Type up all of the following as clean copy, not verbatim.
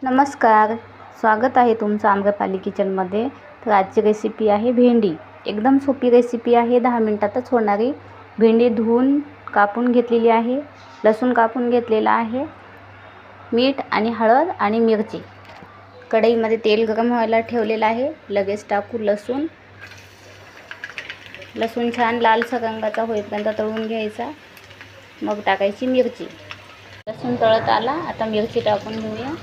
नमस्कार, स्वागत आहे तुमचं आम्रपाली किचनमध्ये। तर आजची रेसिपी आहे भेंडी। एकदम सोपी रेसिपी आहे, 10 मिनिटातच होणारी। भेंडी धुवून कापून घेतलेली आहे, लसूण कापून घेतलेला आहे, मीठ आणि हळद आणि मिरची। कढईमध्ये तेल गरम व्हायला ठेवलेलं आहे। लगेच टाकू लसूण। लसूण छान लालसर रंगाचा होईपर्यंत तळून घ्यायचा, मग टाकायची मिरची। लसूण तळत आला, आता मिरची टाकून घेऊया।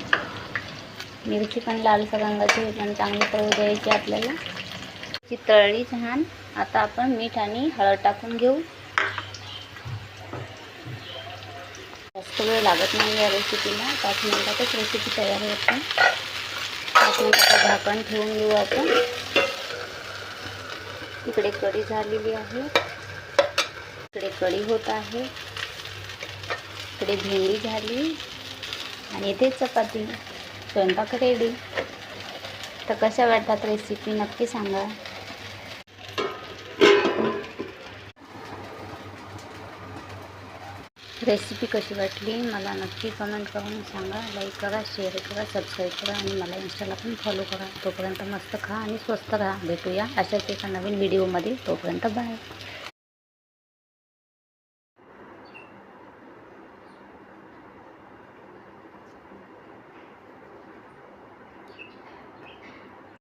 मिरची पण लालसर रंगाची होईपर्यंत चांगली तळू द्यायची आपल्याला। मिरची तळली छान, आता आपण मीठ आणि हळद टाकून घेऊ। जास्त वेळ लागत नाही या रेसिपीला, 5 मिनिटातच रेसिपी तयार होते। 5 मिनिटाचं झाकण ठेवून घेऊ आपण। इकडे कढी झालेली आहे, इकडे कढी होत आहे, इकडे भेंडी झाली आणि इथे चपाती। स्वयंपाक रेडी। तर कशा वाटतात रेसिपी नक्की सांगा। रेसिपी कशी वाटली मला नक्की कमेंट करून सांगा। लाईक करा, शेअर करा, सबस्क्राईब करा आणि मला इंस्टाला पण फॉलो करा। तोपर्यंत मस्त खा आणि स्वस्त राहा। भेटूया अशाच एका नवीन व्हिडिओमध्ये। तोपर्यंत बाय।